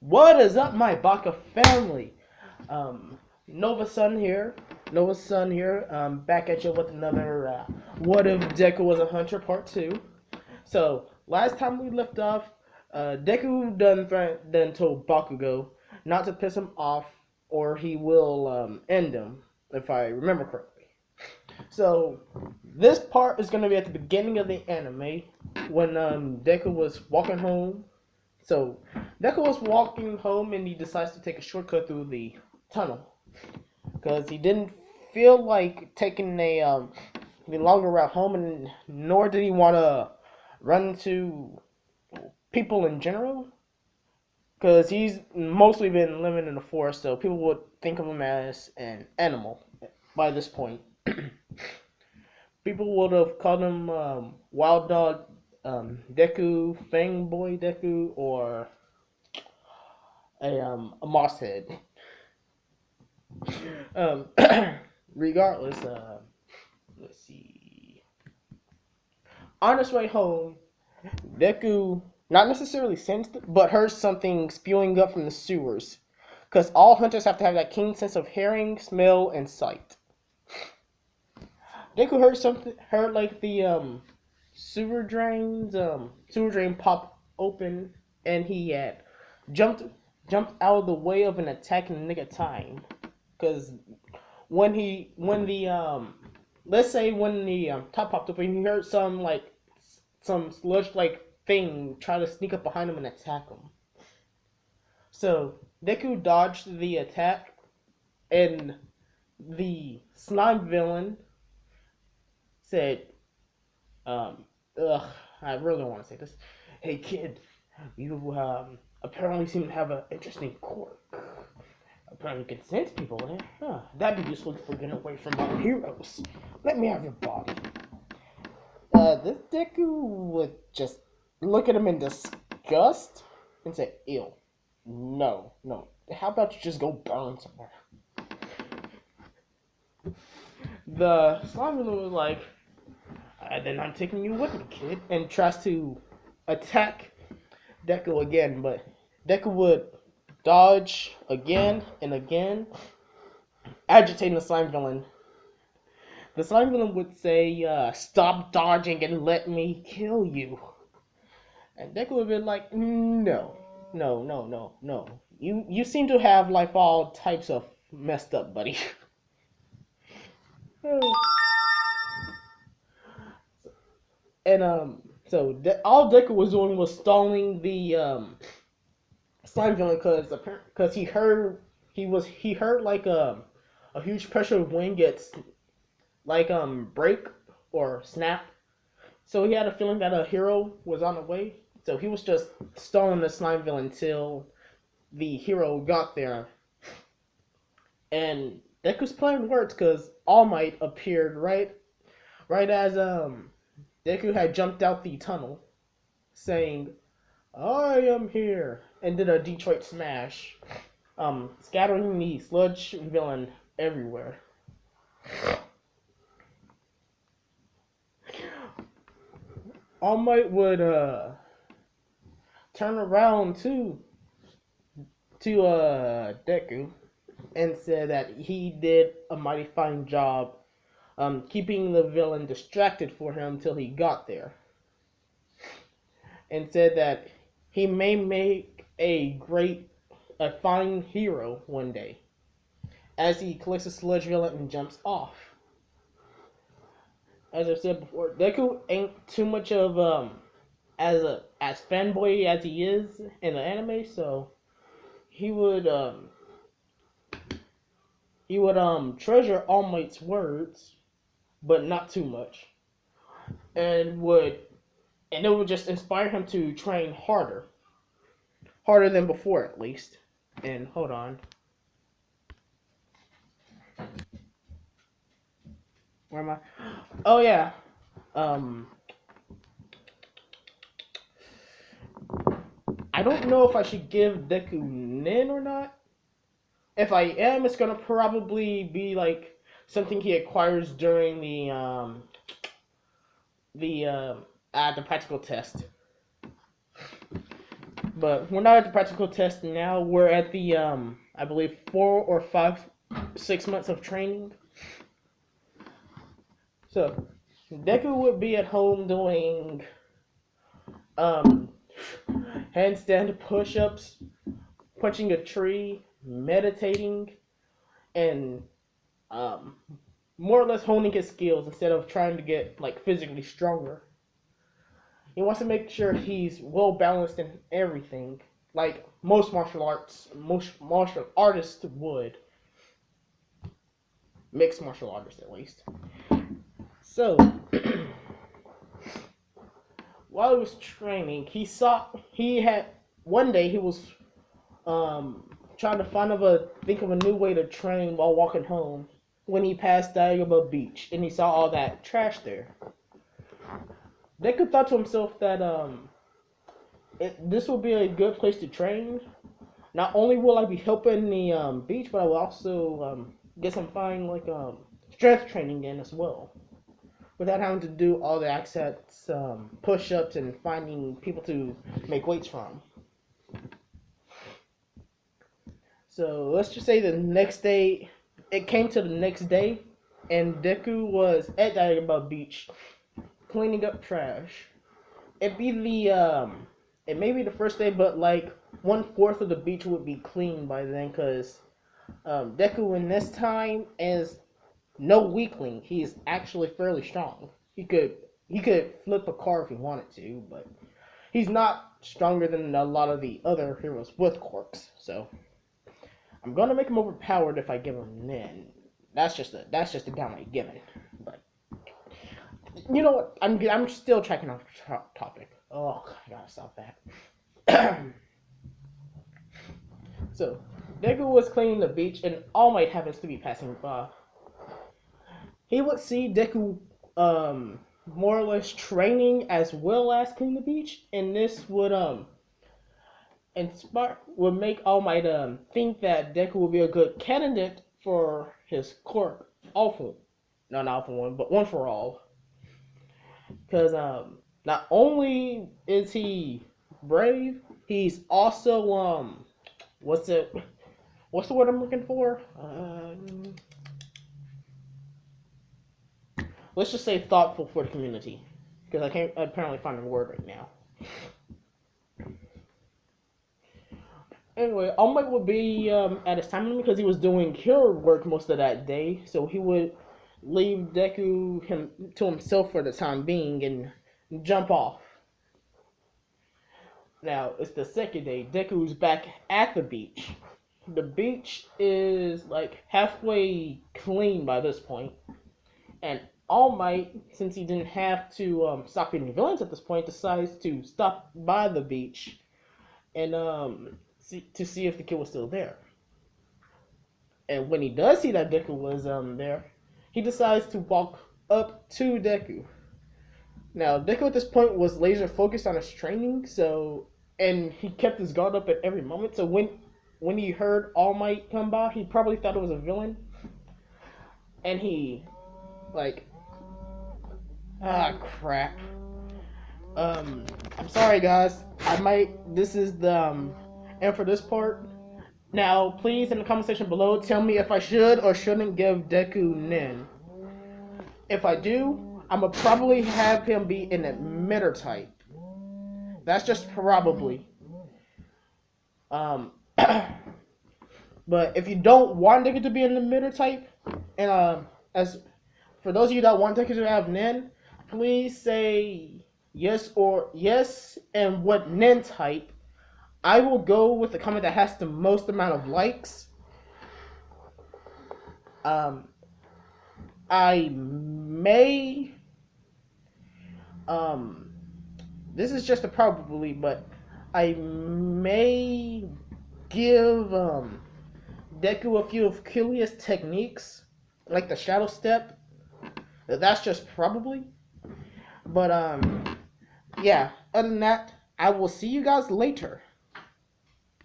What is up, my Baka family? Nova Sun here. Nova Sun here. Back at you with another What If Deku Was a Hunter Part 2. So, last time we left off, Deku done told Bakugo not to piss him off or he will end him, if I remember correctly. So, this part is going to be at the beginning of the anime when Deku was walking home. So, Deku was walking home and he decides to take a shortcut through the tunnel because he didn't feel like taking the longer route home, and nor did he want to run into people in general because he's mostly been living in the forest, so people would think of him as an animal by this point. People would have called him Wild Dog Deku, Fang Boy Deku, or a moss head. Um, Regardless, let's see. On his way home, Deku not necessarily sensed, but heard something spewing up from the sewers, because all hunters have to have that keen sense of hearing, smell, and sight. Deku heard like the sewer drain pop open, and he had jumped out of the way of an attack in the nick of time. Because when the let's say when the top popped open, he heard some sludge like thing try to sneak up behind him and attack him. So Deku dodged the attack, and the slime villain said, ugh, I really don't want to say this. Hey kid, you apparently seem to have an interesting quirk. Apparently you can sense people, eh? Huh, that'd be useful for getting away from our heroes. Let me have your body. This Deku would just look at him in disgust and say, ew. No. How about you just go burn somewhere? The slime villain was like, then I'm taking you with me, kid, and tries to attack Deku again, but Deku would dodge again and again, agitating the slime villain. The slime villain would say, stop dodging and let me kill you. And Deku would be like, no. You seem to have like all types of messed up, buddy. And all Deku was doing was stalling the slime villain because he heard like a huge pressure of wind gets like break or snap. So he had a feeling that a hero was on the way. So he was just stalling the slime villain until the hero got there. And Deku's playing words because All Might appeared right as Deku had jumped out the tunnel, saying, I am here, and did a Detroit smash, scattering the sludge villain everywhere. All Might would turn around to Deku and said that he did a mighty fine job keeping the villain distracted for him till he got there, and said that he may make a fine hero one day, as he collects a sludge villain and jumps off. As I said before, Deku ain't too much of as fanboy as he is in the anime, so he would treasure All Might's words, but not too much, and it would just inspire him to train harder than before at least. And hold on, where am I? Oh yeah, I don't know if I should give Deku Nin or not. If I am, it's gonna probably be like something he acquires during the practical test. But we're not at the practical test now. We're at the I believe 4 or 5, 6 months of training. So Deku would be at home doing um handstand push-ups, punching a tree, meditating, and um more or less honing his skills instead of trying to get like physically stronger. He wants to make sure he's well balanced in everything, like most martial artists would, mixed martial artists at least. So, while he was training, he had one day he was trying to think of a new way to train while walking home when he passed Diagonal Beach and he saw all that trash there. Deku thought to himself that this will be a good place to train. Not only will I be helping the beach, but I will also get some fine like strength training in as well, without having to do all the accents, push-ups, and finding people to make weights from. So let's just say the next day, it came to the next day, and Deku was at Diagonal Beach cleaning up trash. It'd be it may be the first day, but like 1/4 of the beach would be clean by then, cause Deku in this time is no weakling. He's actually fairly strong. He could flip a car if he wanted to, but he's not stronger than a lot of the other heroes with quirks. So I'm gonna make him overpowered if I give him Nin. That's just a downright given. But you know what? I'm still tracking off topic. Oh, I gotta stop that. So Deku was cleaning the beach, and All Might happens to be passing by. He would see Deku more or less training as well as cleaning the beach, and this would make All Might think that Deku would be a good candidate for his quirk, Awful. Not Awful One, but One for All. Because not only is he brave, he's also what's the word I'm looking for? Let's just say thoughtful for the community, because I can't apparently find a word right now. Anyway, All Might would be at his time limit because he was doing hero work most of that day, so he would leave Deku to himself for the time being and jump off. Now, it's the second day. Deku's back at the beach. The beach is like halfway clean by this point, and All Might, since he didn't have to stop any villains at this point, decides to stop by the beach and to see if the kid was still there. And when he does see that Deku was there, he decides to walk up to Deku. Now, Deku at this point was laser focused on his training, and he kept his guard up at every moment. So when he heard All Might come by, he probably thought it was a villain, and he crap. I'm sorry guys. This is the and for this part. Now, please in the comment section below tell me if I should or shouldn't give Deku Nin. If I do, I'ma probably have him be an emitter type. That's just probably. But if you don't want Deku to be an emitter type, and as for those of you that want Deku to have Nin, please say yes or yes and what Nin type. I will go with the comment that has the most amount of likes. I may this is just a probably, but I may give Deku a few of Kilia's techniques, like the shadow step. That's just probably. But yeah, other than that, I will see you guys later.